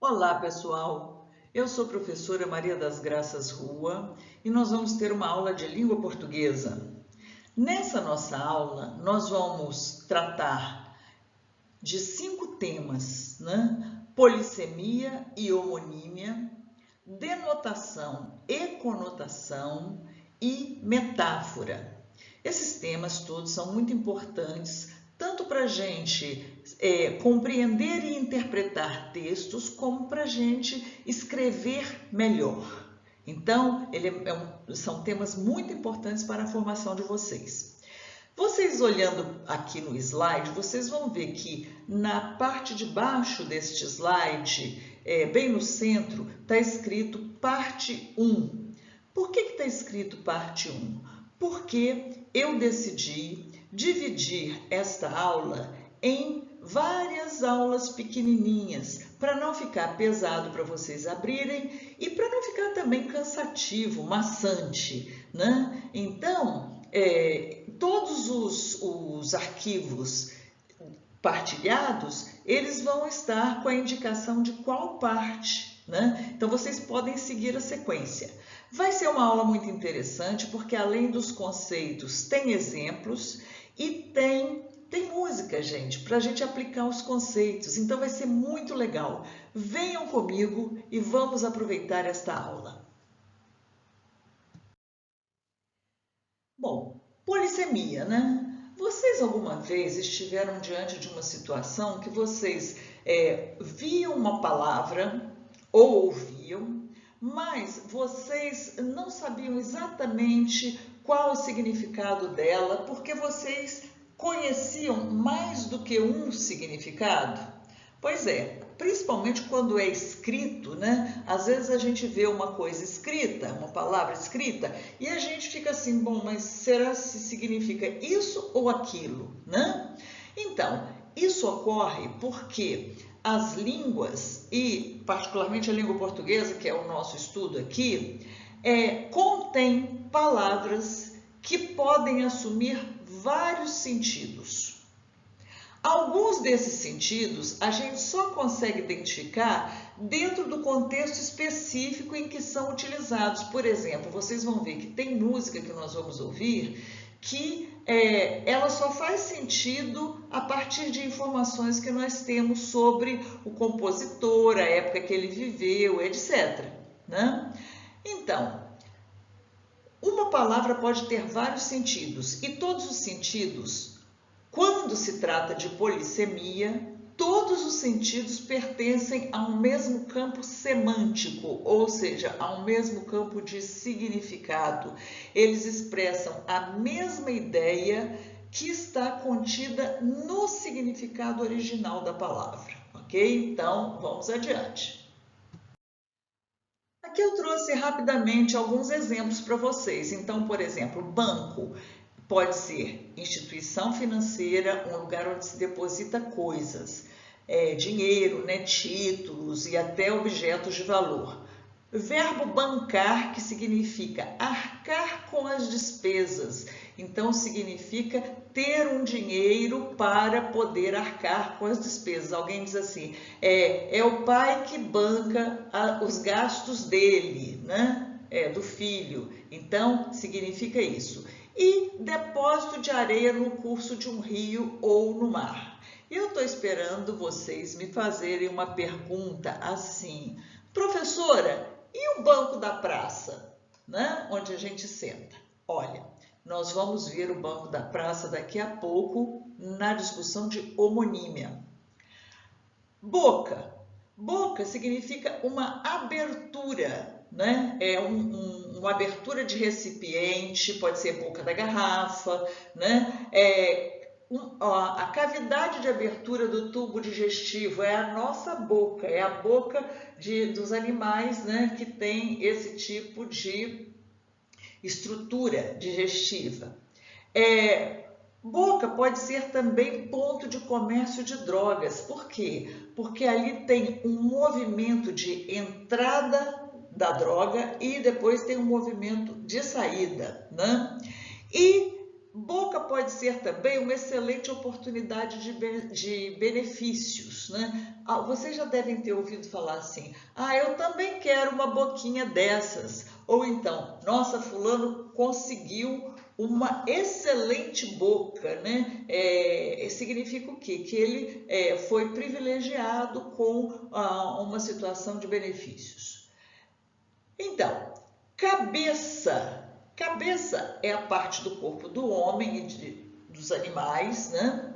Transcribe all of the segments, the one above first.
Olá, pessoal! Eu sou a professora Maria das Graças Rua e nós vamos ter uma aula de língua portuguesa. Nessa nossa aula, nós vamos tratar de 5 temas, né? Polissemia e homonímia, denotação e conotação e metáfora. Esses temas todos são muito importantes, tanto para a gente compreender e interpretar textos, como para a gente escrever melhor. Então, são temas muito importantes para a formação de vocês. Vocês olhando aqui no slide, vocês vão ver que na parte de baixo deste slide, bem no centro, está escrito parte 1. Por que está escrito parte 1? Porque eu decidi dividir esta aula em várias aulas pequenininhas, para não ficar pesado para vocês abrirem e para não ficar também cansativo, maçante, né? Então, todos os arquivos partilhados, eles vão estar com a indicação de qual parte, né? Então, vocês podem seguir a sequência. Vai ser uma aula muito interessante, porque além dos conceitos, tem exemplos e tem música, gente, para a gente aplicar os conceitos. Então, vai ser muito legal. Venham comigo e vamos aproveitar esta aula. Bom, polissemia, né? Vocês alguma vez estiveram diante de uma situação que vocês viam uma palavra ou ouviam, mas vocês não sabiam exatamente qual o significado dela, porque vocês conheciam mais do que um significado? Pois é, principalmente quando é escrito, né? Às vezes a gente vê uma coisa escrita, uma palavra escrita, e a gente fica assim, bom, mas será se significa isso ou aquilo, né? Então, isso ocorre porque as línguas, e particularmente a língua portuguesa, que é o nosso estudo aqui, contém palavras que podem assumir vários sentidos. Alguns desses sentidos a gente só consegue identificar dentro do contexto específico em que são utilizados. Por exemplo, vocês vão ver que tem música que nós vamos ouvir que ela só faz sentido a partir de informações que nós temos sobre o compositor, a época que ele viveu, etc. Né? Então, uma palavra pode ter vários sentidos e todos os sentidos, quando se trata de polissemia, todos os sentidos pertencem a um mesmo campo semântico, ou seja, a um mesmo campo de significado. Eles expressam a mesma ideia que está contida no significado original da palavra, ok? Então, vamos adiante. Aqui eu trouxe rapidamente alguns exemplos para vocês. Então, por exemplo, banco pode ser instituição financeira, um lugar onde se deposita coisas, dinheiro, né, títulos e até objetos de valor. Verbo bancar, que significa arcar com as despesas. Então, significa ter um dinheiro para poder arcar com as despesas. Alguém diz assim, é o pai que banca os gastos dele, né? Do filho. Então, significa isso. E depósito de areia no curso de um rio ou no mar. Eu estou esperando vocês me fazerem uma pergunta assim, professora, e o banco da praça, né? Onde a gente senta? Olha, nós vamos ver o banco da praça daqui a pouco na discussão de homonímia. Boca. Boca significa uma abertura, né? É uma abertura de recipiente, pode ser boca da garrafa, né? A cavidade de abertura do tubo digestivo é a nossa boca, é a boca dos animais, né, que tem esse tipo de estrutura digestiva. Boca pode ser também ponto de comércio de drogas. Por quê? Porque ali tem um movimento de entrada da droga e depois tem um movimento de saída, né? E Boca pode ser também uma excelente oportunidade de benefícios, né? Vocês já devem ter ouvido falar assim, eu também quero uma boquinha dessas. Ou então, nossa, fulano conseguiu uma excelente boca, né? Significa o quê? Que ele foi privilegiado com uma situação de benefícios. Então, cabeça. Cabeça é a parte do corpo do homem e dos animais, né?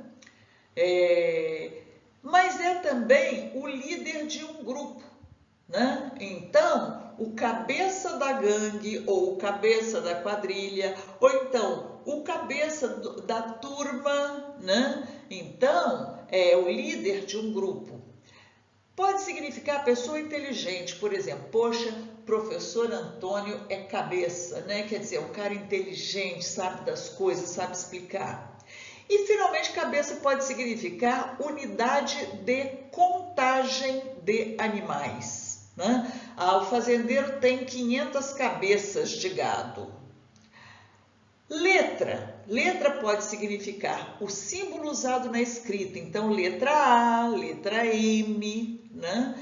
Mas é também o líder de um grupo, né? Então, o cabeça da gangue, ou o cabeça da quadrilha, ou então o cabeça da turma, né? Então, é o líder de um grupo. Pode significar pessoa inteligente, por exemplo, poxa, professor Antônio é cabeça, né? Quer dizer, é um cara inteligente, sabe das coisas, sabe explicar. E, finalmente, cabeça pode significar unidade de contagem de animais, né? O fazendeiro tem 500 cabeças de gado. Letra. Letra pode significar o símbolo usado na escrita. Então, letra A, letra M, né?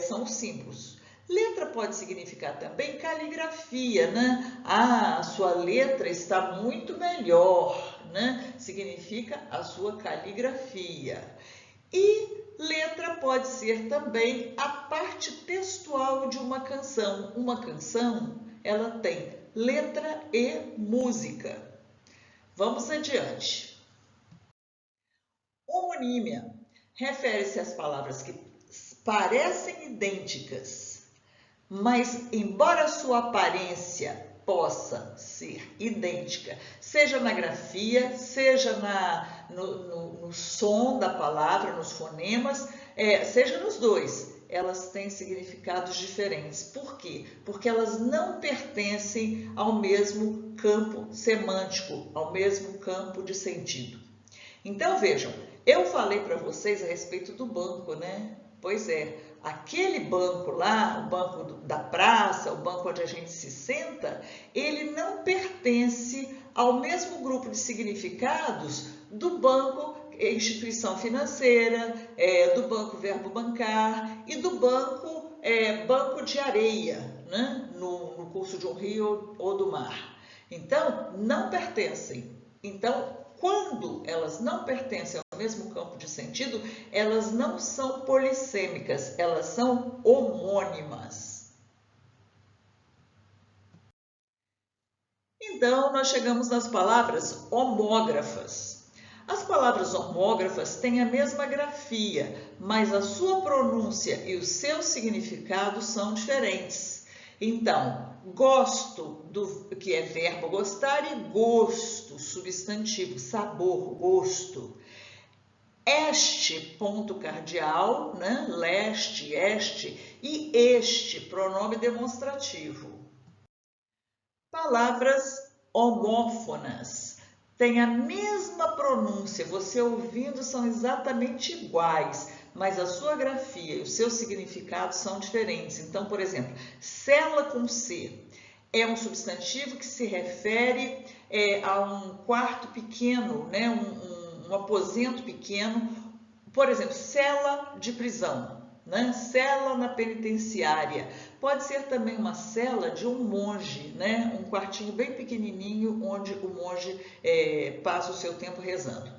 São os símbolos. Letra pode significar também caligrafia, né? A sua letra está muito melhor, né? Significa a sua caligrafia. E letra pode ser também a parte textual de uma canção. Uma canção, ela tem letra e música. Vamos adiante. Homonímia refere-se às palavras que parecem idênticas, mas embora sua aparência possa ser idêntica, seja na grafia, seja no som da palavra, nos fonemas, seja nos dois, elas têm significados diferentes. Por quê? Porque elas não pertencem ao mesmo campo semântico, ao mesmo campo de sentido. Então, vejam, eu falei para vocês a respeito do banco, né? Pois é, aquele banco lá, o banco da praça, o banco onde a gente se senta, ele não pertence ao mesmo grupo de significados do banco instituição financeira, do banco verbo bancar e do banco banco de areia, né? no curso de um rio ou do mar. Então, não pertencem. Então, quando elas não pertencem ao mesmo campo de sentido, elas não são polissêmicas, elas são homônimas. Então, nós chegamos nas palavras homógrafas. As palavras homógrafas têm a mesma grafia, mas a sua pronúncia e o seu significado são diferentes. Então, gosto, que é verbo gostar, e gosto, substantivo, sabor, gosto. Este, ponto cardial, né? Leste, este, e este, pronome demonstrativo. Palavras homófonas. Tem a mesma pronúncia, você ouvindo são exatamente iguais, mas a sua grafia e o seu significado são diferentes. Então, por exemplo, cela com C é um substantivo que se refere a um quarto pequeno, né? um aposento pequeno, por exemplo, cela de prisão, né? Cela na penitenciária. Pode ser também uma cela de um monge, né? Um quartinho bem pequenininho onde o monge passa o seu tempo rezando.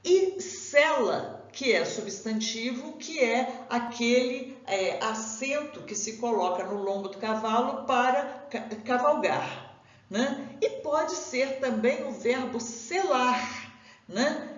E cela, que é substantivo, que é aquele assento que se coloca no lombo do cavalo para cavalgar, né? E pode ser também o verbo selar, né?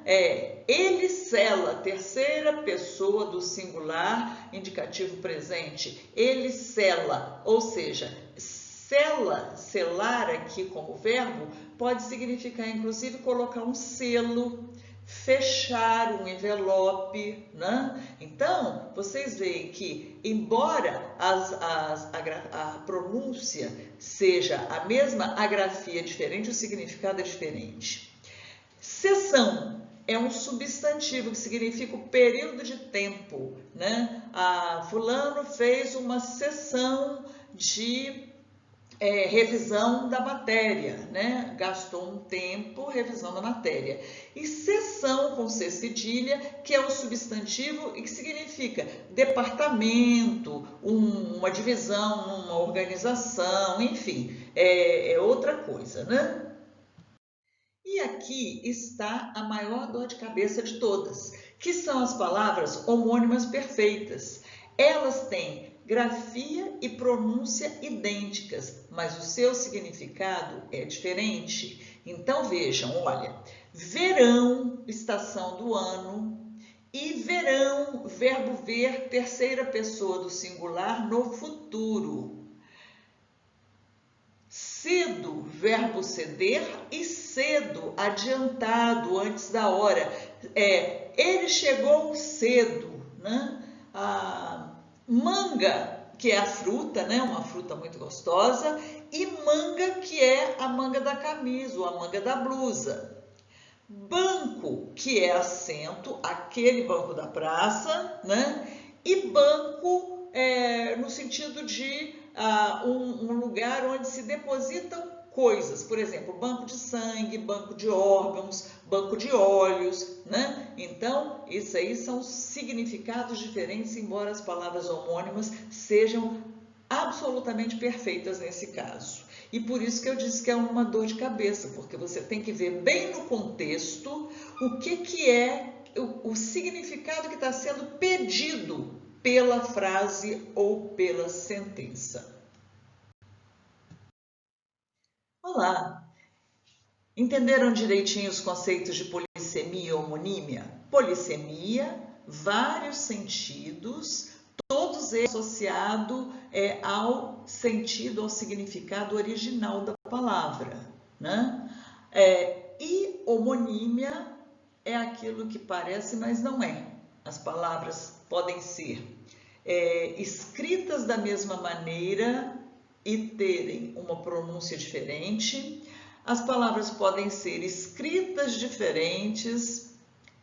Ele cela, terceira pessoa do singular, indicativo presente. Ele cela, ou seja, cela, selar aqui como verbo, pode significar inclusive colocar um selo, fechar um envelope, né? Então, vocês veem que, embora a pronúncia seja a mesma, a grafia é diferente, o significado é diferente. Sessão é um substantivo que significa o período de tempo, né? Fulano fez uma sessão de revisão da matéria, né? Gastou um tempo revisando a matéria. E seção com C cedilha, que é o substantivo e que significa departamento, uma divisão, uma organização, enfim, é outra coisa, né? E aqui está a maior dor de cabeça de todas, que são as palavras homônimas perfeitas. Elas têm grafia e pronúncia idênticas, mas o seu significado é diferente. Então vejam, olha, verão, estação do ano, e verão, verbo ver, terceira pessoa do singular no futuro. Cedo, verbo ceder, e cedo, adiantado, antes da hora. Ele chegou cedo, né? A manga, que é a fruta, né? Uma fruta muito gostosa, e manga, que é a manga da camisa ou a manga da blusa. Banco, que é assento, aquele banco da praça, né? E banco no sentido de um lugar onde se depositam coisas, por exemplo, banco de sangue, banco de órgãos, banco de óleos, né? Então, isso aí são significados diferentes, embora as palavras homônimas sejam absolutamente perfeitas nesse caso. E por isso que eu disse que é uma dor de cabeça, porque você tem que ver bem no contexto o que é o significado que está sendo pedido pela frase ou pela sentença. Olá! Entenderam direitinho os conceitos de polissemia e homonímia? Polissemia, vários sentidos, todos eles associados ao sentido, ao significado original da palavra, né? E homonímia é aquilo que parece, mas não é. As palavras podem ser escritas da mesma maneira e terem uma pronúncia diferente. As palavras podem ser escritas diferentes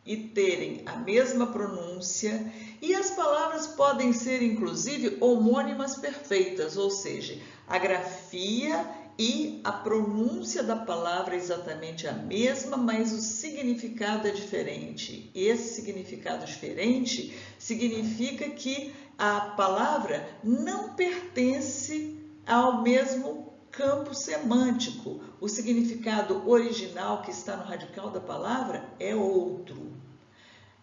e terem a mesma pronúncia. E as palavras podem ser, inclusive, homônimas perfeitas, ou seja, a grafia e a pronúncia da palavra é exatamente a mesma, mas o significado é diferente. Esse significado diferente significa que a palavra não pertence ao mesmo campo semântico. O significado original que está no radical da palavra é outro.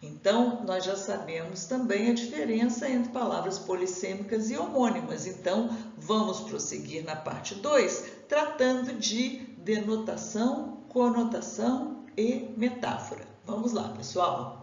Então, nós já sabemos também a diferença entre palavras polissêmicas e homônimas. Então, vamos prosseguir na parte 2, tratando de denotação, conotação e metáfora. Vamos lá, pessoal!